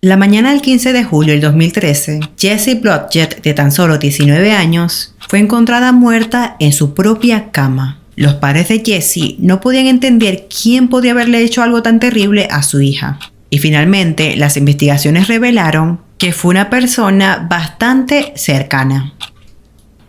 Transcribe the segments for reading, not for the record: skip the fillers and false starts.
La mañana del 15 de julio del 2013, Jessie Blodgett, de tan solo 19 años, fue encontrada muerta en su propia cama. Los padres de Jessie no podían entender quién podía haberle hecho algo tan terrible a su hija. Y finalmente, las investigaciones revelaron que fue una persona bastante cercana.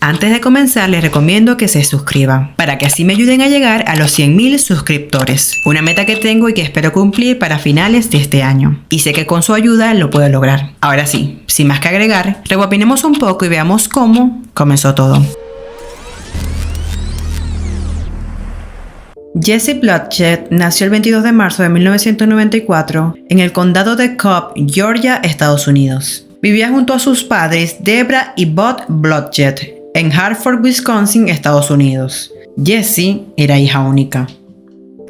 Antes de comenzar, les recomiendo que se suscriban, para que así me ayuden a llegar a los 100.000 suscriptores. Una meta que tengo y que espero cumplir para finales de este año. Y sé que con su ayuda lo puedo lograr. Ahora sí, sin más que agregar, rebobinemos un poco y veamos cómo comenzó todo. Jessie Blodgett nació el 22 de marzo de 1994 en el condado de Cobb, Georgia, Estados Unidos. Vivía junto a sus padres, Debra y Bud Blodgett, en Hartford, Wisconsin, Estados Unidos. Jessie era hija única.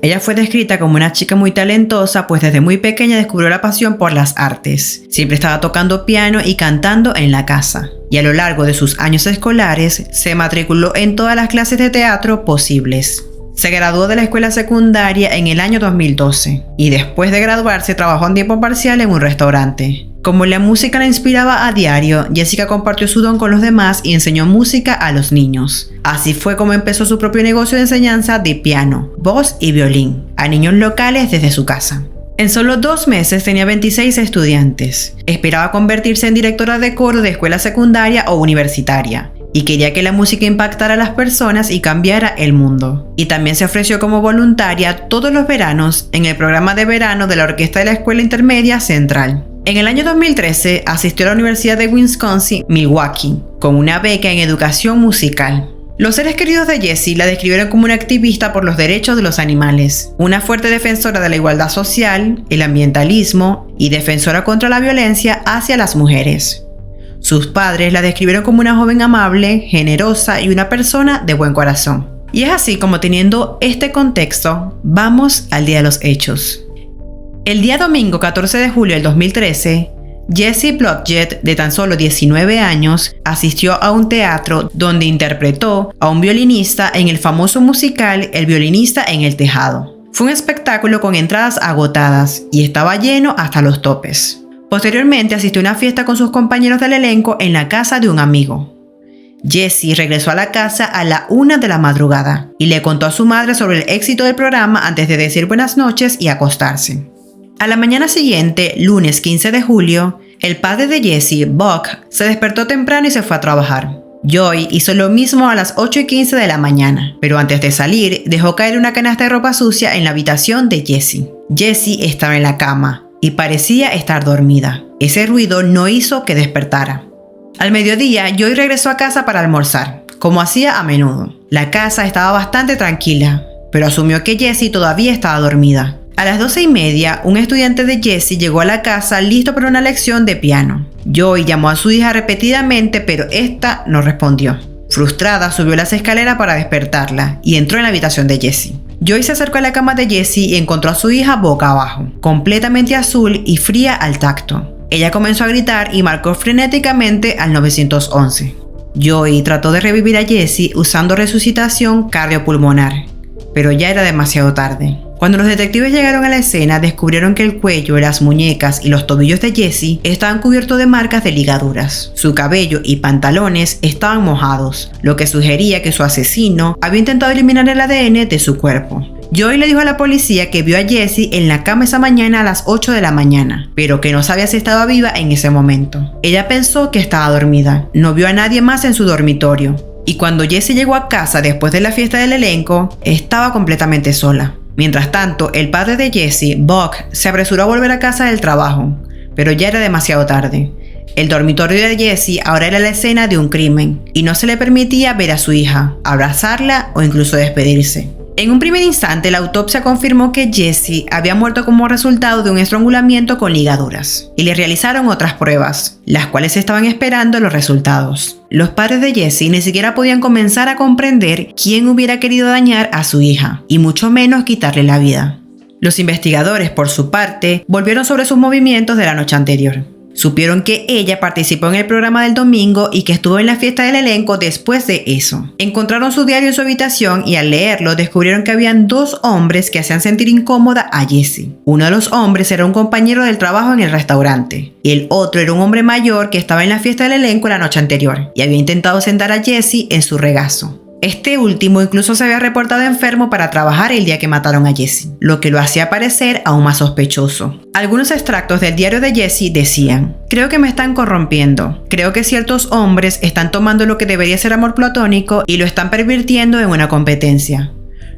Ella fue descrita como una chica muy talentosa, pues desde muy pequeña descubrió la pasión por las artes. Siempre estaba tocando piano y cantando en la casa. Y a lo largo de sus años escolares, se matriculó en todas las clases de teatro posibles. Se graduó de la escuela secundaria en el año 2012 y después de graduarse trabajó en tiempo parcial en un restaurante. Como la música la inspiraba a diario, Jessica compartió su don con los demás y enseñó música a los niños. Así fue como empezó su propio negocio de enseñanza de piano, voz y violín a niños locales desde su casa. En solo 2 meses tenía 26 estudiantes. Esperaba convertirse en directora de coro de escuela secundaria o universitaria. Y quería que la música impactara a las personas y cambiara el mundo. Y también se ofreció como voluntaria todos los veranos en el programa de verano de la orquesta de la Escuela Intermedia Central. En el año 2013 asistió a la Universidad de Wisconsin-Milwaukee con una beca en educación musical. Los seres queridos de Jessie la describieron como una activista por los derechos de los animales, una fuerte defensora de la igualdad social, el ambientalismo y defensora contra la violencia hacia las mujeres. Sus padres la describieron como una joven amable, generosa y una persona de buen corazón. Y es así como, teniendo este contexto, vamos al día de los hechos. El día domingo 14 de julio del 2013, Jessie Blodgett, de tan solo 19 años, asistió a un teatro donde interpretó a un violinista en el famoso musical El violinista en el tejado. Fue un espectáculo con entradas agotadas y estaba lleno hasta los topes. Posteriormente asistió a una fiesta con sus compañeros del elenco en la casa de un amigo. Jessie regresó a la casa a la 1 de la madrugada y le contó a su madre sobre el éxito del programa antes de decir buenas noches y acostarse. A la mañana siguiente, lunes 15 de julio, el padre de Jessie, Buck, se despertó temprano y se fue a trabajar. Joy hizo lo mismo a las 8:15 de la mañana, pero antes de salir, dejó caer una canasta de ropa sucia en la habitación de Jessie. Jessie estaba en la cama y parecía estar dormida. Ese ruido no hizo que despertara. Al mediodía, Joy regresó a casa para almorzar, como hacía a menudo. La casa estaba bastante tranquila, pero asumió que Jessie todavía estaba dormida. A las 12:30, un estudiante de Jessie llegó a la casa listo para una lección de piano. Joy llamó a su hija repetidamente, pero esta no respondió. Frustrada, subió las escaleras para despertarla y entró en la habitación de Jessie. Joy se acercó a la cama de Jessie y encontró a su hija boca abajo, completamente azul y fría al tacto. Ella comenzó a gritar y marcó frenéticamente al 911. Joy trató de revivir a Jessie usando resucitación cardiopulmonar, pero ya era demasiado tarde. Cuando los detectives llegaron a la escena, descubrieron que el cuello, las muñecas y los tobillos de Jessie estaban cubiertos de marcas de ligaduras. Su cabello y pantalones estaban mojados, lo que sugería que su asesino había intentado eliminar el ADN de su cuerpo. Joy le dijo a la policía que vio a Jessie en la cama esa mañana a las 8 de la mañana, pero que no sabía si estaba viva en ese momento. Ella pensó que estaba dormida, no vio a nadie más en su dormitorio, y cuando Jessie llegó a casa después de la fiesta del elenco, estaba completamente sola. Mientras tanto, el padre de Jessie, Buck, se apresuró a volver a casa del trabajo, pero ya era demasiado tarde. El dormitorio de Jessie ahora era la escena de un crimen, y no se le permitía ver a su hija, abrazarla o incluso despedirse. En un primer instante, la autopsia confirmó que Jessie había muerto como resultado de un estrangulamiento con ligaduras, y le realizaron otras pruebas, las cuales estaban esperando los resultados. Los padres de Jessie ni siquiera podían comenzar a comprender quién hubiera querido dañar a su hija, y mucho menos quitarle la vida. Los investigadores, por su parte, volvieron sobre sus movimientos de la noche anterior. Supieron que ella participó en el programa del domingo y que estuvo en la fiesta del elenco después de eso. Encontraron su diario en su habitación y al leerlo descubrieron que habían 2 hombres que hacían sentir incómoda a Jessie. Uno de los hombres era un compañero del trabajo en el restaurante y el otro era un hombre mayor que estaba en la fiesta del elenco la noche anterior y había intentado sentar a Jessie en su regazo. Este último incluso se había reportado enfermo para trabajar el día que mataron a Jessie, lo que lo hacía parecer aún más sospechoso. Algunos extractos del diario de Jessie decían: creo que me están corrompiendo. Creo que ciertos hombres están tomando lo que debería ser amor platónico y lo están pervirtiendo en una competencia.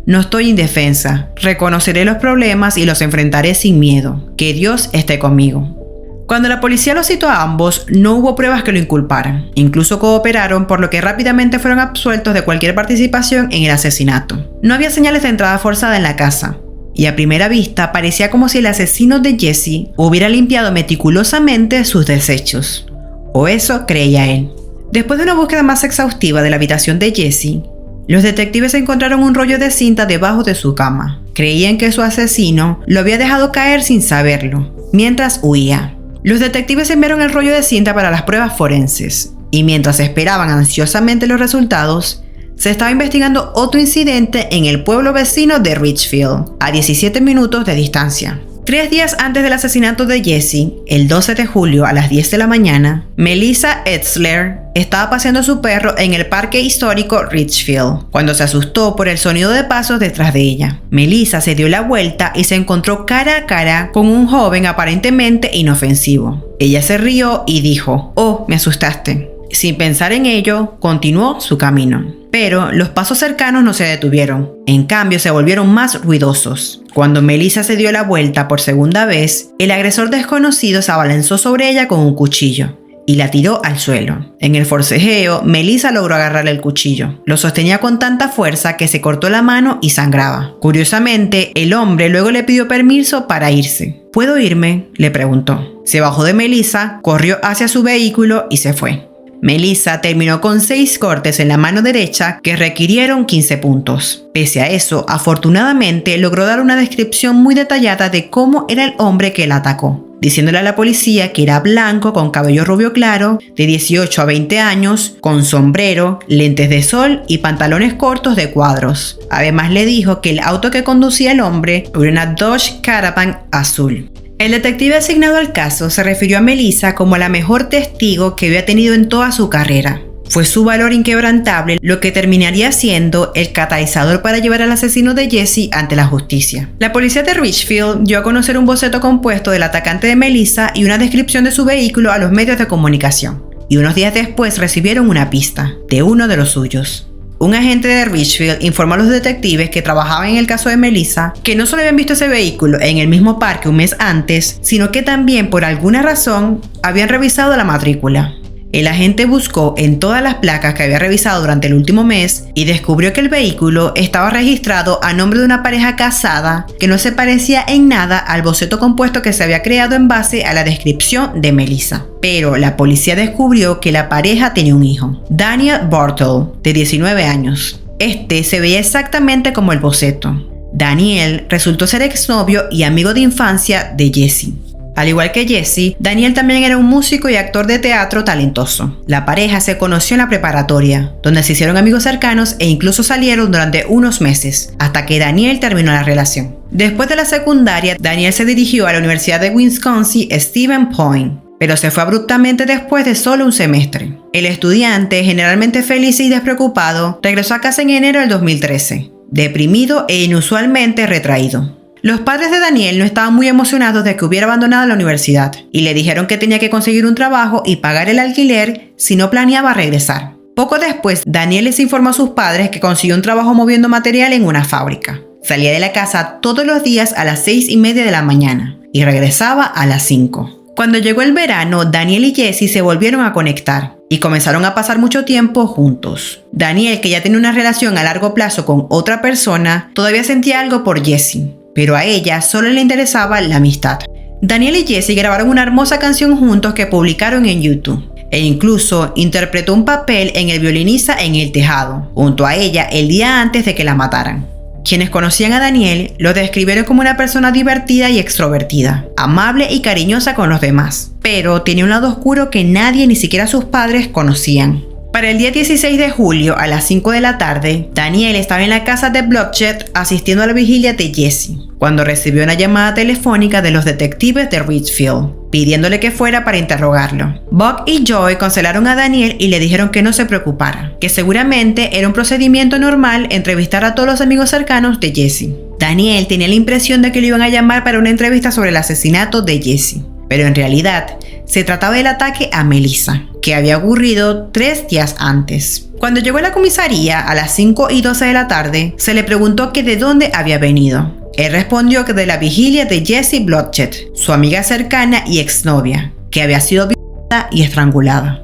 No estoy indefensa. Reconoceré los problemas y los enfrentaré sin miedo. Que Dios esté conmigo. Cuando la policía los citó a ambos, no hubo pruebas que lo inculparan. Incluso cooperaron, por lo que rápidamente fueron absueltos de cualquier participación en el asesinato. No había señales de entrada forzada en la casa, y a primera vista parecía como si el asesino de Jessie hubiera limpiado meticulosamente sus desechos. O eso creía él. Después de una búsqueda más exhaustiva de la habitación de Jessie, los detectives encontraron un rollo de cinta debajo de su cama. Creían que su asesino lo había dejado caer sin saberlo, mientras huía. Los detectives enviaron el rollo de cinta para las pruebas forenses, y mientras esperaban ansiosamente los resultados, se estaba investigando otro incidente en el pueblo vecino de Richfield, a 17 minutos de distancia. 3 días antes del asesinato de Jessie, el 12 de julio a las 10 de la mañana, Melissa Etzler estaba paseando a su perro en el parque histórico Richfield, cuando se asustó por el sonido de pasos detrás de ella. Melissa se dio la vuelta y se encontró cara a cara con un joven aparentemente inofensivo. Ella se rió y dijo: «Oh, me asustaste». Sin pensar en ello, continuó su camino. Pero los pasos cercanos no se detuvieron. En cambio, se volvieron más ruidosos. Cuando Melissa se dio la vuelta por segunda vez, el agresor desconocido se abalanzó sobre ella con un cuchillo y la tiró al suelo. En el forcejeo, Melissa logró agarrarle el cuchillo. Lo sostenía con tanta fuerza que se cortó la mano y sangraba. Curiosamente, el hombre luego le pidió permiso para irse. ¿Puedo irme?, le preguntó. Se bajó de Melissa, corrió hacia su vehículo y se fue. Melissa terminó con 6 cortes en la mano derecha que requirieron 15 puntos. Pese a eso, afortunadamente logró dar una descripción muy detallada de cómo era el hombre que la atacó, diciéndole a la policía que era blanco, con cabello rubio claro, de 18 a 20 años, con sombrero, lentes de sol y pantalones cortos de cuadros. Además le dijo que el auto que conducía el hombre era una Dodge Caravan azul. El detective asignado al caso se refirió a Melissa como la mejor testigo que había tenido en toda su carrera. Fue su valor inquebrantable lo que terminaría siendo el catalizador para llevar al asesino de Jessie ante la justicia. La policía de Richfield dio a conocer un boceto compuesto del atacante de Melissa y una descripción de su vehículo a los medios de comunicación. Y unos días después recibieron una pista de uno de los suyos. Un agente de Richfield informó a los detectives que trabajaban en el caso de Melissa que no solo habían visto ese vehículo en el mismo parque un mes antes, sino que también por alguna razón habían revisado la matrícula. El agente buscó en todas las placas que había revisado durante el último mes y descubrió que el vehículo estaba registrado a nombre de una pareja casada que no se parecía en nada al boceto compuesto que se había creado en base a la descripción de Melissa. Pero la policía descubrió que la pareja tenía un hijo, Daniel Bartle, de 19 años. Este se veía exactamente como el boceto. Daniel resultó ser exnovio y amigo de infancia de Jessie. Al igual que Jessie, Daniel también era un músico y actor de teatro talentoso. La pareja se conoció en la preparatoria, donde se hicieron amigos cercanos e incluso salieron durante unos meses, hasta que Daniel terminó la relación. Después de la secundaria, Daniel se dirigió a la Universidad de Wisconsin-Stevens Point, pero se fue abruptamente después de solo un semestre. El estudiante, generalmente feliz y despreocupado, regresó a casa en enero del 2013, deprimido e inusualmente retraído. Los padres de Daniel no estaban muy emocionados de que hubiera abandonado la universidad y le dijeron que tenía que conseguir un trabajo y pagar el alquiler si no planeaba regresar. Poco después, Daniel les informó a sus padres que consiguió un trabajo moviendo material en una fábrica. Salía de la casa todos los días a las 6:30 de la mañana y regresaba a las 5. Cuando llegó el verano, Daniel y Jessie se volvieron a conectar y comenzaron a pasar mucho tiempo juntos. Daniel, que ya tenía una relación a largo plazo con otra persona, todavía sentía algo por Jessie, pero a ella solo le interesaba la amistad. Daniel y Jessie grabaron una hermosa canción juntos que publicaron en YouTube, e incluso interpretó un papel en El violinista en el tejado, junto a ella el día antes de que la mataran. Quienes conocían a Daniel lo describieron como una persona divertida y extrovertida, amable y cariñosa con los demás, pero tenía un lado oscuro que nadie, ni siquiera sus padres, conocían. Para el día 16 de julio a las 5 de la tarde, Daniel estaba en la casa de Blodgett asistiendo a la vigilia de Jesse, cuando recibió una llamada telefónica de los detectives de Richfield, pidiéndole que fuera para interrogarlo. Buck y Joy consolaron a Daniel y le dijeron que no se preocupara, que seguramente era un procedimiento normal entrevistar a todos los amigos cercanos de Jesse. Daniel tenía la impresión de que lo iban a llamar para una entrevista sobre el asesinato de Jesse, pero en realidad se trataba del ataque a Melissa, que había ocurrido 3 días antes. Cuando llegó a la comisaría a las 5:12 de la tarde, se le preguntó que de dónde había venido. Él respondió que de la vigilia de Jessie Blodgett, su amiga cercana y exnovia, que había sido violada y estrangulada.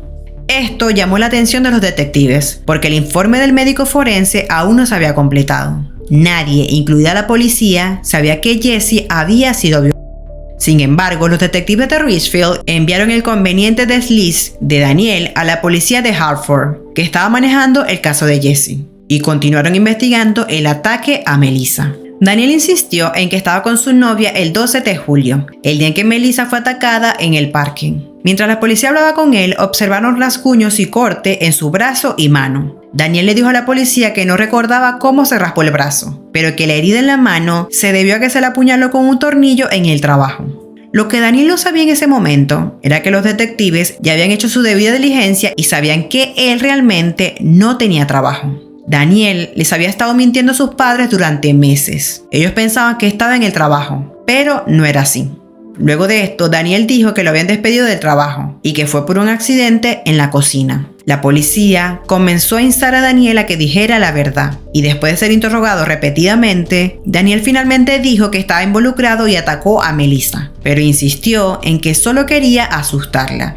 Esto llamó la atención de los detectives, porque el informe del médico forense aún no se había completado. Nadie, incluida la policía, sabía que Jessie había sido violada. Sin embargo, los detectives de Richfield enviaron el conveniente desliz de Daniel a la policía de Hartford, que estaba manejando el caso de Jessie, y continuaron investigando el ataque a Melissa. Daniel insistió en que estaba con su novia el 12 de julio, el día en que Melissa fue atacada en el parque. Mientras la policía hablaba con él, observaron rasguños y corte en su brazo y mano. Daniel le dijo a la policía que no recordaba cómo se raspó el brazo, pero que la herida en la mano se debió a que se la apuñaló con un tornillo en el trabajo. Lo que Daniel no sabía en ese momento era que los detectives ya habían hecho su debida diligencia y sabían que él realmente no tenía trabajo. Daniel les había estado mintiendo a sus padres durante meses. Ellos pensaban que estaba en el trabajo, pero no era así. Luego de esto, Daniel dijo que lo habían despedido del trabajo y que fue por un accidente en la cocina. La policía comenzó a instar a Daniel a que dijera la verdad, y después de ser interrogado repetidamente, Daniel finalmente dijo que estaba involucrado y atacó a Melissa, pero insistió en que solo quería asustarla.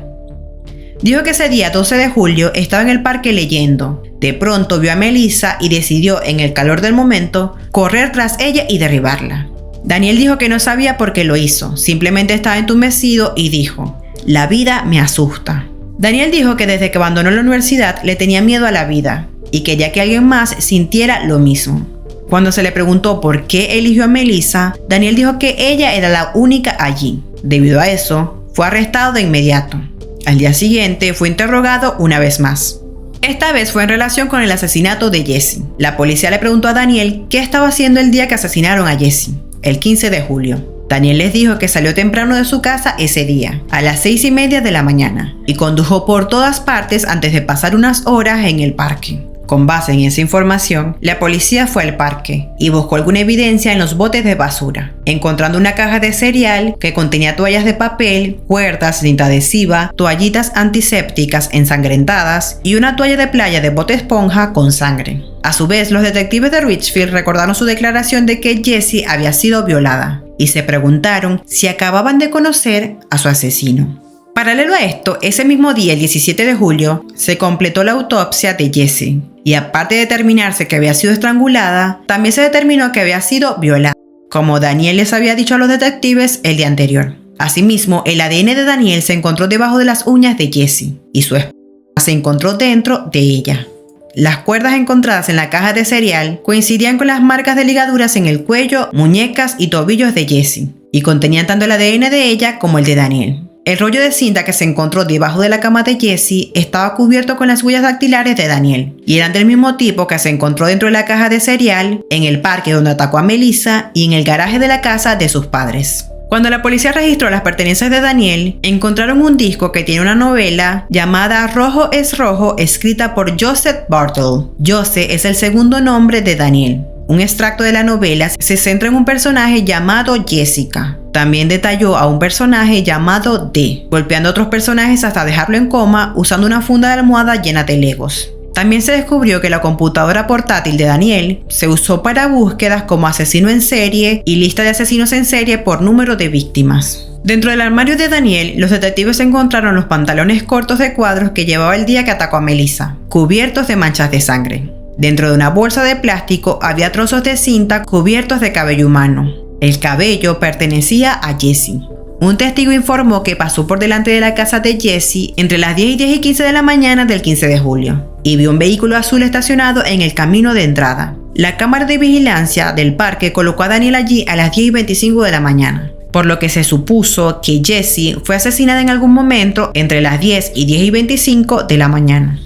Dijo que ese día 12 de julio estaba en el parque leyendo. De pronto vio a Melissa y decidió, en el calor del momento, correr tras ella y derribarla. Daniel dijo que no sabía por qué lo hizo, simplemente estaba entumecido y dijo: "La vida me asusta". Daniel dijo que desde que abandonó la universidad le tenía miedo a la vida y quería que alguien más sintiera lo mismo. Cuando se le preguntó por qué eligió a Melissa, Daniel dijo que ella era la única allí. Debido a eso, fue arrestado de inmediato. Al día siguiente fue interrogado una vez más. Esta vez fue en relación con el asesinato de Jessie. La policía le preguntó a Daniel qué estaba haciendo el día que asesinaron a Jessie, el 15 de julio. Daniel les dijo que salió temprano de su casa ese día, a las 6:30 de la mañana, y condujo por todas partes antes de pasar unas horas en el parque. Con base en esa información, la policía fue al parque y buscó alguna evidencia en los botes de basura, encontrando una caja de cereal que contenía toallas de papel, cuerdas, cinta adhesiva, toallitas antisépticas ensangrentadas y una toalla de playa de bote esponja con sangre. A su vez, los detectives de Richfield recordaron su declaración de que Jessie había sido violada y se preguntaron si acababan de conocer a su asesino. Paralelo a esto, ese mismo día, el 17 de julio, se completó la autopsia de Jessie, y aparte de determinarse que había sido estrangulada, también se determinó que había sido violada, como Daniel les había dicho a los detectives el día anterior. Asimismo, el ADN de Daniel se encontró debajo de las uñas de Jessie, y su esposa se encontró dentro de ella. Las cuerdas encontradas en la caja de cereal coincidían con las marcas de ligaduras en el cuello, muñecas y tobillos de Jessie, y contenían tanto el ADN de ella como el de Daniel. El rollo de cinta que se encontró debajo de la cama de Jessie estaba cubierto con las huellas dactilares de Daniel, y eran del mismo tipo que se encontró dentro de la caja de cereal, en el parque donde atacó a Melissa y en el garaje de la casa de sus padres. Cuando la policía registró las pertenencias de Daniel, encontraron un disco que tiene una novela llamada Rojo es Rojo, escrita por Joseph Bartle. Joseph es el segundo nombre de Daniel. Un extracto de la novela se centra en un personaje llamado Jessica. También detalló a un personaje llamado D, golpeando a otros personajes hasta dejarlo en coma usando una funda de almohada llena de legos. También se descubrió que la computadora portátil de Daniel se usó para búsquedas como asesino en serie y lista de asesinos en serie por número de víctimas. Dentro del armario de Daniel, los detectives encontraron los pantalones cortos de cuadros que llevaba el día que atacó a Melissa, cubiertos de manchas de sangre. Dentro de una bolsa de plástico había trozos de cinta cubiertos de cabello humano. El cabello pertenecía a Jessie. Un testigo informó que pasó por delante de la casa de Jessie entre las 10 y 15 de la mañana del 15 de julio y vio un vehículo azul estacionado en el camino de entrada. La cámara de vigilancia del parque colocó a Danielle allí a las 10:25 de la mañana, por lo que se supuso que Jessie fue asesinada en algún momento entre las 10 y 10:25 de la mañana.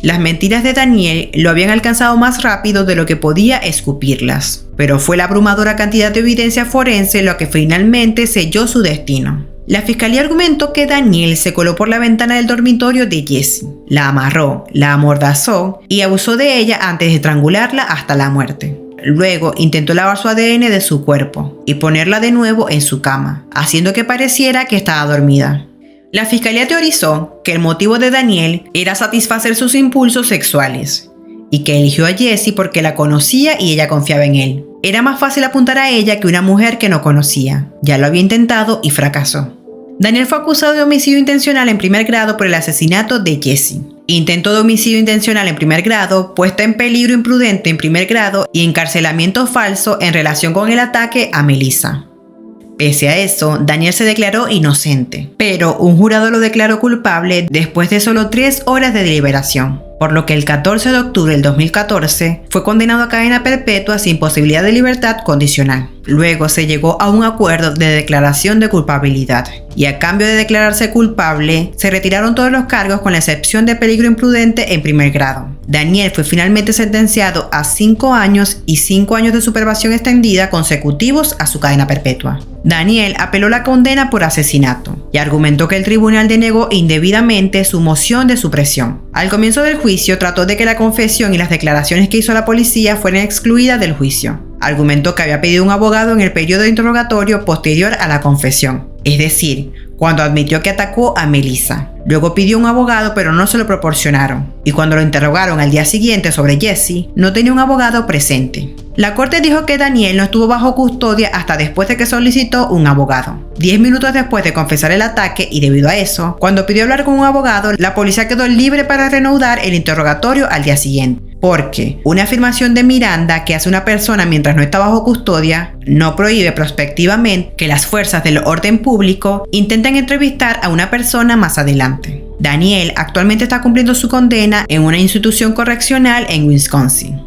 Las mentiras de Danielle lo habían alcanzado más rápido de lo que podía escupirlas, pero fue la abrumadora cantidad de evidencia forense lo que finalmente selló su destino. La fiscalía argumentó que Danielle se coló por la ventana del dormitorio de Jessie, la amarró, la amordazó y abusó de ella antes de estrangularla hasta la muerte. Luego intentó lavar su ADN de su cuerpo y ponerla de nuevo en su cama, haciendo que pareciera que estaba dormida. La fiscalía teorizó que el motivo de Danielle era satisfacer sus impulsos sexuales y que eligió a Jessie porque la conocía y ella confiaba en él. Era más fácil apuntar a ella que una mujer que no conocía. Ya lo había intentado y fracasó. Danielle fue acusado de homicidio intencional en primer grado por el asesinato de Jessie, intento de homicidio intencional en primer grado, puesta en peligro imprudente en primer grado y encarcelamiento falso en relación con el ataque a Melissa. Pese a eso, Danielle se declaró inocente, pero un jurado lo declaró culpable después de solo 3 horas de deliberación, por lo que el 14 de octubre del 2014 fue condenado a cadena perpetua sin posibilidad de libertad condicional. Luego se llegó a un acuerdo de declaración de culpabilidad y a cambio de declararse culpable se retiraron todos los cargos con la excepción de peligro imprudente en primer grado. Danielle fue finalmente sentenciado a 5 años y 5 años de supervisión extendida consecutivos a su cadena perpetua. Danielle apeló la condena por asesinato y argumentó que el tribunal denegó indebidamente su moción de supresión. Al comienzo del juicio trató de que la confesión y las declaraciones que hizo la policía fueran excluidas del juicio. Argumentó que había pedido un abogado en el periodo de interrogatorio posterior a la confesión, es decir, cuando admitió que atacó a Melissa. Luego pidió un abogado pero no se lo proporcionaron, y cuando lo interrogaron al día siguiente sobre Jessie, no tenía un abogado presente. La corte dijo que Danielle no estuvo bajo custodia hasta después de que solicitó un abogado. 10 minutos después de confesar el ataque y debido a eso, cuando pidió hablar con un abogado, la policía quedó libre para reanudar el interrogatorio al día siguiente. Porque una afirmación de Miranda que hace una persona mientras no está bajo custodia no prohíbe prospectivamente que las fuerzas del orden público intenten entrevistar a una persona más adelante. Danielle actualmente está cumpliendo su condena en una institución correccional en Wisconsin.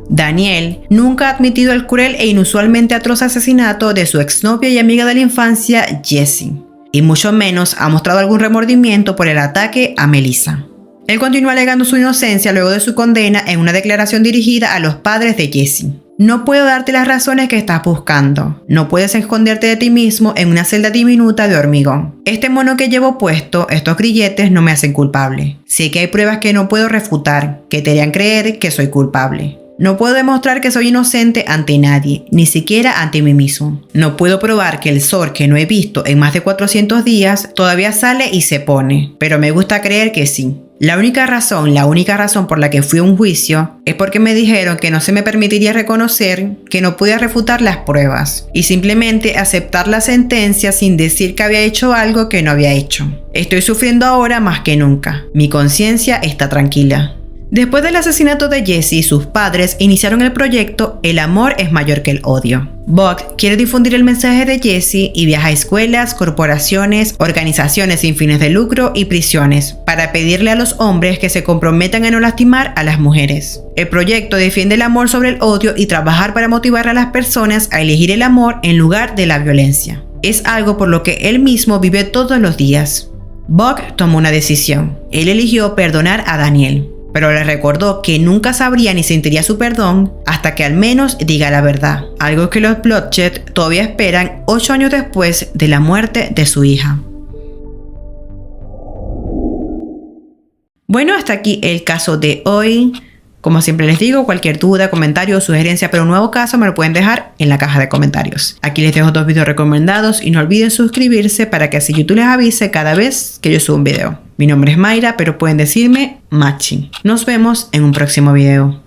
Danielle nunca ha admitido el cruel e inusualmente atroz asesinato de su exnovia y amiga de la infancia, Jessie, y mucho menos ha mostrado algún remordimiento por el ataque a Melissa. Él continúa alegando su inocencia luego de su condena en una declaración dirigida a los padres de Jessie. No puedo darte las razones que estás buscando. No puedes esconderte de ti mismo en una celda diminuta de hormigón. Este mono que llevo puesto, estos grilletes, no me hacen culpable. Sé que hay pruebas que no puedo refutar, que te harían creer que soy culpable. No puedo demostrar que soy inocente ante nadie, ni siquiera ante mí mismo. No puedo probar que el sol que no he visto en más de 400 días todavía sale y se pone, pero me gusta creer que sí. La única razón por la que fui a un juicio es porque me dijeron que no se me permitiría reconocer que no podía refutar las pruebas y simplemente aceptar la sentencia sin decir que había hecho algo que no había hecho. Estoy sufriendo ahora más que nunca. Mi conciencia está tranquila. Después del asesinato de Jessie, sus padres iniciaron el proyecto El amor es mayor que el odio. Buck quiere difundir el mensaje de Jessie y viaja a escuelas, corporaciones, organizaciones sin fines de lucro y prisiones para pedirle a los hombres que se comprometan a no lastimar a las mujeres. El proyecto defiende el amor sobre el odio y trabajar para motivar a las personas a elegir el amor en lugar de la violencia. Es algo por lo que él mismo vive todos los días. Buck tomó una decisión. Él eligió perdonar a Danielle, pero le recordó que nunca sabría ni sentiría su perdón hasta que al menos diga la verdad, algo que los Blodgett todavía esperan 8 años después de la muerte de su hija. Bueno, hasta aquí el caso de hoy. Como siempre les digo, cualquier duda, comentario o sugerencia para un nuevo caso me lo pueden dejar en la caja de comentarios. Aquí les dejo 2 videos recomendados y no olviden suscribirse para que así YouTube les avise cada vez que yo subo un video. Mi nombre es Mayra, pero pueden decirme Machi. Nos vemos en un próximo video.